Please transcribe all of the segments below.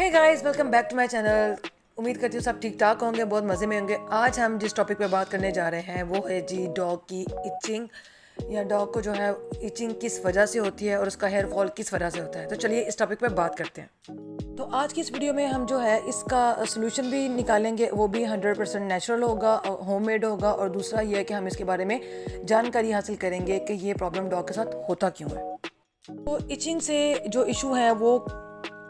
Hey guys, welcome back to my channel. उम्मीद करती हूँ सब ठीक ठाक होंगे, बहुत मज़े में होंगे। आज हम जिस टॉपिक पे बात करने जा रहे हैं वो है जी डॉग की इचिंग, या डॉग को जो है इचिंग किस वजह से होती है और उसका हेयर फॉल किस वजह से होता है। तो चलिए इस टॉपिक पे बात करते हैं। तो आज की इस वीडियो में हम जो है इसका सोल्यूशन भी निकालेंगे, वो भी 100% नेचुरल होगा, होममेड होगा, और दूसरा ये है कि हम इसके बारे में जानकारी हासिल करेंगे कि ये प्रॉब्लम डॉग के साथ होता क्यों है। तो इचिंग से जो इशू है वो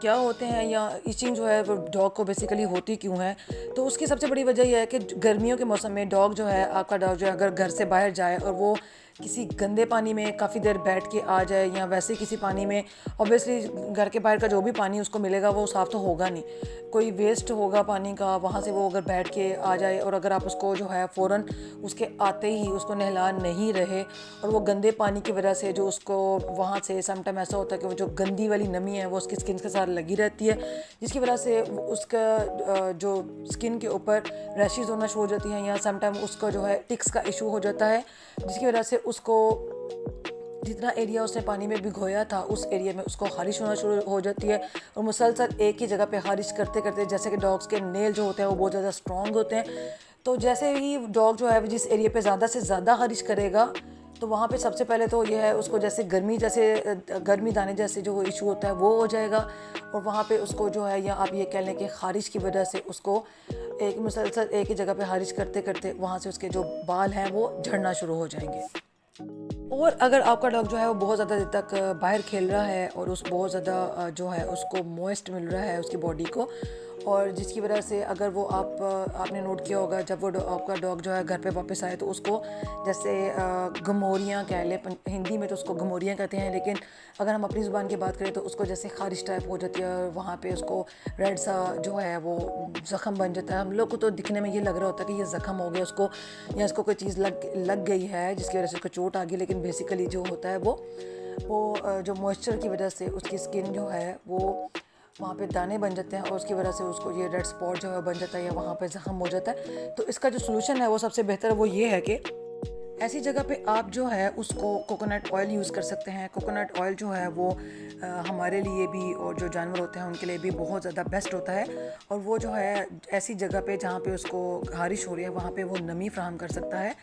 क्या होते हैं, या इचिंग जो है वो डॉग को बेसिकली होती क्यों है। तो उसकी सबसे बड़ी वजह यह है कि गर्मियों के मौसम में डॉग जो है, आपका डॉग जो है अगर घर से बाहर जाए और वो किसी गंदे पानी में काफ़ी देर बैठ के आ जाए, या वैसे किसी पानी में, ऑब्वियसली घर के बाहर का जो भी पानी उसको मिलेगा वो साफ़ तो होगा नहीं, कोई वेस्ट होगा पानी का, वहाँ से वो अगर बैठ के आ जाए और अगर आप उसको जो है फ़ौरन उसके आते ही उसको नहला नहीं रहे, और वो गंदे पानी की वजह से जो उसको वहाँ से समटाइम ऐसा होता है कि वो जो गंदी वाली नमी है वो उसकी स्किन के साथ लगी रहती है, जिसकी वजह से उसका जो स्किन के ऊपर रैशेस होना शुरू हो जाती हैं, या समटाइम उसका जो है टिक्स का इशू हो जाता है, जिसकी वजह से उसको जितना एरिया उसने पानी में भिगोया था उस एरिया में उसको ख़ारिश होना शुरू हो जाती है। और मुसलसल एक ही जगह पे ख़ारिश करते करते, जैसे कि डॉग्स के नेल जो होते हैं वो बहुत ज़्यादा स्ट्रॉन्ग होते हैं, तो जैसे ही डॉग जो है जिस एरिया पे ज़्यादा से ज़्यादा ख़ारिश करेगा तो वहाँ पे सबसे पहले तो ये है उसको जैसे गर्मी दाने जैसे जो इशू होता है वो हो जाएगा, और वहाँ पे उसको जो है, या आप ये कह लें कि ख़ारिश की वजह से उसको एक मुसलसल एक ही जगह पे ख़ारिश करते करते वहाँ से उसके जो बाल हैं वो झड़ना शुरू हो जाएंगे। और अगर आपका डॉग जो है वो बहुत ज़्यादा देर तक बाहर खेल रहा है और उस बहुत ज़्यादा जो है उसको मॉइस्ट मिल रहा है उसकी बॉडी को, और जिसकी वजह से अगर वो आपने नोट किया होगा जब वो आपका डॉग जो है घर पे वापस आए तो उसको जैसे गमोरियाँ कह लें, हिंदी में तो उसको गमोरियाँ कहते हैं, लेकिन अगर हम अपनी ज़ुबान की बात करें तो उसको जैसे ख़ारिश टाइप हो जाती है, वहाँ पे उसको रेड सा जो है वो ज़ख़म बन जाता है। हम लोग को तो दिखने में ये लग रहा होता है कि ये ज़ख़म हो गया उसको, या इसको कोई चीज़ लग गई है जिसकी वजह से उसको चोट आ गई, लेकिन बेसिकली जो होता है वो जो मॉइस्चर की वजह से उसकी स्किन जो है वो वहाँ पे दाने बन जाते हैं, और उसकी वजह से उसको ये रेड स्पॉट जो है बन जाता है, या वहाँ पे ज़ख़म हो जाता है। तो इसका जो सोल्यूशन है वो सबसे बेहतर वो ये है कि ऐसी जगह पे आप जो है उसको कोकोनट ऑयल यूज़ कर सकते हैं। कोकोनट ऑयल जो है वो हमारे लिए भी और जो जानवर होते हैं उनके लिए भी बहुत ज़्यादा बेस्ट होता है, और वो जो है ऐसी जगह पे जहाँ पे उसको ख़ारिश हो रही है वहाँ पे वो नमी फ़राहम कर सकता है।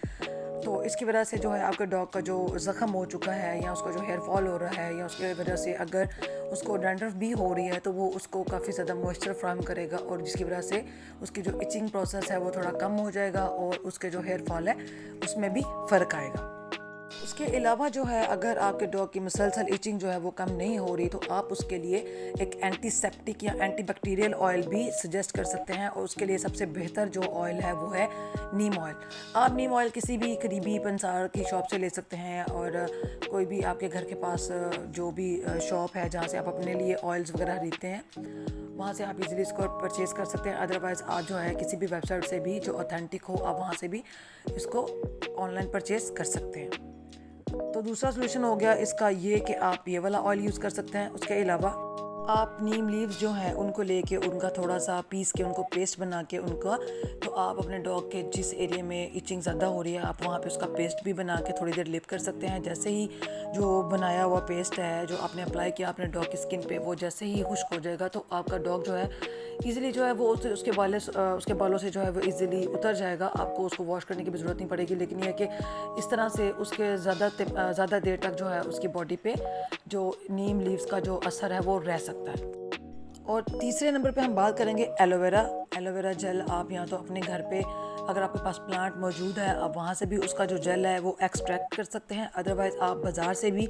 तो इसकी वजह से जो है आपके डॉग का जो ज़ख़म हो चुका है, या उसको जो हेयर फॉल हो रहा है, या उसकी वजह से अगर उसको डैंड्रफ भी हो रही है तो वो उसको काफ़ी ज़्यादा मॉइस्चर फ्राहम करेगा, और जिसकी वजह से उसकी जो इचिंग प्रोसेस है वो थोड़ा कम हो जाएगा, और उसके जो हेयर फॉल है उसमें भी फ़र्क आएगा। उसके अलावा जो है अगर आपके डॉग की मुसलसल इचिंग जो है वो कम नहीं हो रही तो आप उसके लिए एक एंटीसेप्टिक या एंटीबैक्टीरियल ऑयल भी सजेस्ट कर सकते हैं, और उसके लिए सबसे बेहतर जो ऑयल है वो है नीम ऑयल। आप नीम ऑयल किसी भी करीबी पंसार की शॉप से ले सकते हैं, और कोई भी आपके घर के पास जो भी शॉप है जहाँ से आप अपने लिए ऑयल्स वगैरह खरीदते हैं वहाँ से आप इजीली इसको परचेज़ कर सकते हैं। अदरवाइज़ आप जो है किसी भी वेबसाइट से भी जो ऑथेंटिक हो आप वहाँ से भी इसको ऑनलाइन परचेज़ कर सकते हैं। तो दूसरा सोल्यूशन हो गया इसका ये कि आप ये वाला ऑयल यूज़ कर सकते हैं। उसके अलावा आप नीम लीव्स जो हैं उनको लेके उनका थोड़ा सा पीस के उनको पेस्ट बना के उनका, तो आप अपने डॉग के जिस एरिया में इचिंग ज़्यादा हो रही है आप वहाँ पे उसका पेस्ट भी बना के थोड़ी देर लिप कर सकते हैं। जैसे ही जो बनाया हुआ पेस्ट है जो आपने अप्लाई किया अपने डॉग की स्किन पे, वो जैसे ही खुश्क हो जाएगा तो आपका डॉग जो है ईज़िली जो है वो उसके बालों से जो है वो ईज़िली उतर जाएगा। आपको उसको वॉश करने की भी ज़रूरत नहीं पड़ेगी, लेकिन यह कि इस तरह से उसके ज़्यादा देर तक जो है उसकी बॉडी पे जो नीम लीव्स का जो असर है वो रह सकता है। और तीसरे नंबर पे हम बात करेंगे एलोवेरा जेल। आप यहाँ तो अपने घर पे अगर आपके पास प्लांट मौजूद है आप वहाँ से भी उसका जो जेल है वो एक्सट्रैक्ट कर सकते हैं। अदरवाइज़ आप बाज़ार से भी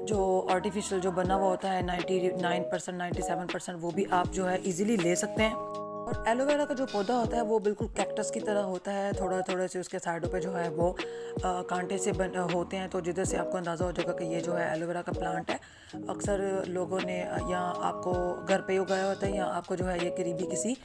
जो आर्टिफिशियल जो बना हुआ होता है 99% 97% वो भी आप जो है इजीली ले सकते हैं। और एलोवेरा का जो पौधा होता है वो बिल्कुल कैक्टस की तरह होता है, थोड़े से उसके साइडों पे जो है वो कांटे से होते हैं, तो जिधर से आपको अंदाज़ा हो जाएगा कि ये जो है एलोवेरा का प्लांट है। अक्सर लोगों ने या आपको घर पे उगाया होता है, या आपको जो है ये करीबी किसी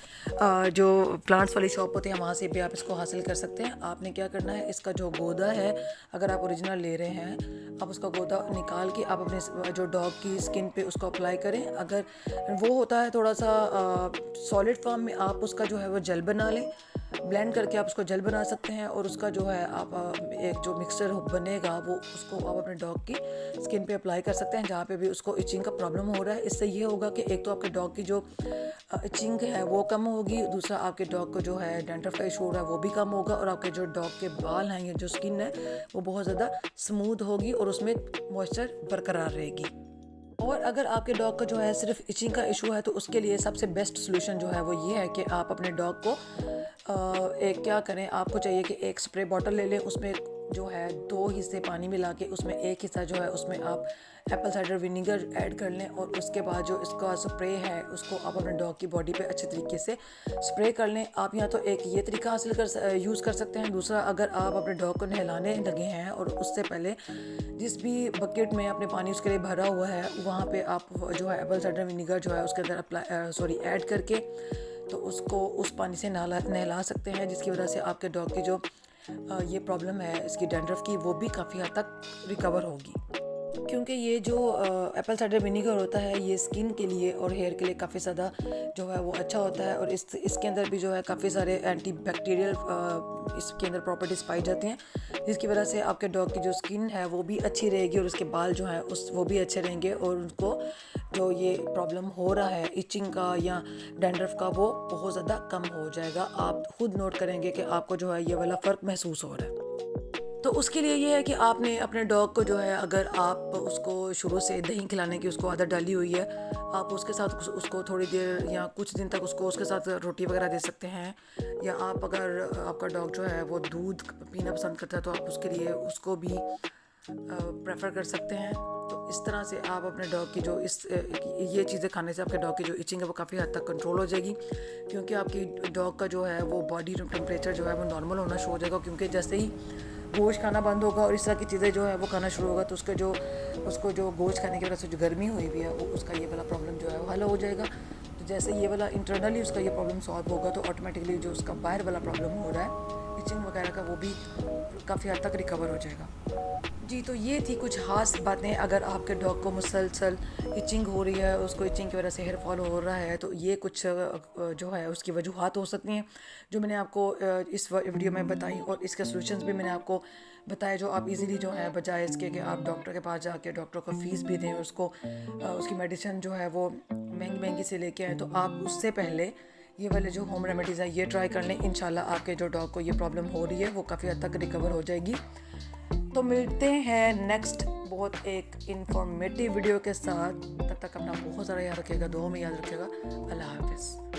जो प्लांट्स वाली शॉप होती है वहाँ से भी आप इसको हासिल कर सकते हैं। आपने क्या करना है, इसका जो गोदा है अगर आप ओरिजिनल ले रहे हैं आप उसका गोदा निकाल के आप अपने जो डॉग की स्किन पे उसको अप्लाई करें। अगर वो होता है थोड़ा सा सॉलिड फॉर्म में आप उसका जो है वो जेल बना लें, ब्लेंड करके आप उसको जेल बना सकते हैं, और उसका जो है आप एक जो मिक्सचर बनेगा वो उसको आप अपने डॉग की स्किन पे अप्लाई कर सकते हैं जहाँ पे भी उसको इचिंग का प्रॉब्लम हो रहा है। इससे ये होगा कि एक तो आपके डॉग की जो इचिंग है वो कम होगी, दूसरा आपके डॉग को जो है डैंड्रफ का इशू हो रहा है वो भी कम होगा, और आपके जो डॉग के बाल हैं या जो स्किन है वो बहुत ज़्यादा स्मूथ होगी और उसमें मॉइस्चर बरकरार रहेगी। और अगर आपके डॉग का जो है सिर्फ इचिंग का इशू है तो उसके लिए सबसे बेस्ट सोल्यूशन जो है वो ये है कि आप अपने डॉग को एक क्या करें, आपको चाहिए कि एक स्प्रे बॉटल ले लें, उसमें जो है 2 हिस्से पानी मिला के उसमें एक हिस्सा जो है उसमें आप एप्पल साइडर विनीगर ऐड कर लें, और उसके बाद जो इसका स्प्रे है उसको आप अपने डॉग की बॉडी पे अच्छे तरीके से स्प्रे कर लें। आप या तो एक ये तरीका यूज़ कर सकते हैं, दूसरा अगर आप अपने डॉग को नहलाने लगे हैं और उससे पहले जिस भी बकेट में आपने पानी उसके लिए भरा हुआ है वहाँ पे आप जो है एप्पल साइडर विनीगर जो है उसके अंदर ऐड करके तो उसको उस पानी से नहला सकते हैं, जिसकी वजह से आपके डॉग की जो ये प्रॉब्लम है इसकी डैंड्रफ की वो भी काफ़ी हद तक रिकवर होगी। क्योंकि ये जो एप्पल साइडर विनीगर होता है ये स्किन के लिए और हेयर के लिए काफ़ी ज़्यादा जो है वो अच्छा होता है, और इसके अंदर भी जो है काफ़ी सारे एंटी बैक्टीरियल इसके अंदर प्रॉपर्टीज़ पाई जाती हैं, जिसकी वजह से आपके डॉग की जो स्किन है वो भी अच्छी रहेगी और उसके बाल जो हैं वो भी अच्छे रहेंगे, और उनको जो ये प्रॉब्लम हो रहा है इचिंग का या डैंड्रफ का वो बहुत ज़्यादा कम हो जाएगा। आप खुद नोट करेंगे कि आपको जो है ये वाला फ़र्क महसूस हो रहा है। तो उसके लिए ये है कि आपने अपने डॉग को जो है अगर आप उसको शुरू से दही खिलाने की उसको आदत डाली हुई है, आप उसके साथ उसको थोड़ी देर या कुछ दिन तक उसको उसके साथ रोटी वगैरह दे सकते हैं, या आप अगर आपका डॉग जो है वो दूध पीना पसंद करता है तो आप उसके लिए उसको भी प्रेफर कर सकते हैं। तो इस तरह से आप अपने डॉग की जो ये चीज़ें खाने से आपके डॉग की जो इचिंग है वो काफ़ी हद तक कंट्रोल हो जाएगी, क्योंकि आपकी डॉग का जो है वो बॉडी टेम्परेचर जो है वो नॉर्मल होना शुरू हो जाएगा, क्योंकि जैसे ही गोश्त खाना बंद होगा और इस तरह की चीज़ें जो है वो खाना शुरू होगा तो उसको जो गोश्त खाने की वजह से जो गर्मी हुई हुई है वो उसका ये वाला प्रॉब्लम जो है वो हल हो जाएगा। तो जैसे ये वाला इंटरनली उसका ये प्रॉब्लम सॉल्व होगा तो ऑटोमेटिकली जो उसका बाहर वाला प्रॉब्लम हो रहा है इचिंग वगैरह का वो भी काफ़ी हद तक रिकवर हो जाएगा। जी, तो ये थी कुछ ख़ास बातें। अगर आपके डॉग को मुसलसल इचिंग हो रही है, उसको इचिंग की वजह से हेयर फॉल हो रहा है, तो ये कुछ जो है उसकी वजूहात हो सकती हैं जो मैंने आपको इस वीडियो में बताई, और इसके सॉल्यूशंस भी मैंने आपको बताए जो आप इजीली जो है बजाय इसके कि आप डॉक्टर के पास जाके डॉक्टर को फ़ीस भी दें, उसको उसकी मेडिसिन जो है वो महंगी से लेके आएँ, तो आप उससे पहले ये वाले जो होम रेमेडीज़ हैं ये ट्राई कर लें। इंशाल्लाह आपके जो डॉग को ये प्रॉब्लम हो रही है वो काफ़ी हद तक रिकवर हो जाएगी। तो मिलते हैं नेक्स्ट बहुत एक इंफॉर्मेटिव वीडियो के साथ। तब तक अपना बहुत सारा याद रखिएगा, दुआ में याद रखिएगा। अल्लाह हाफ़िज़।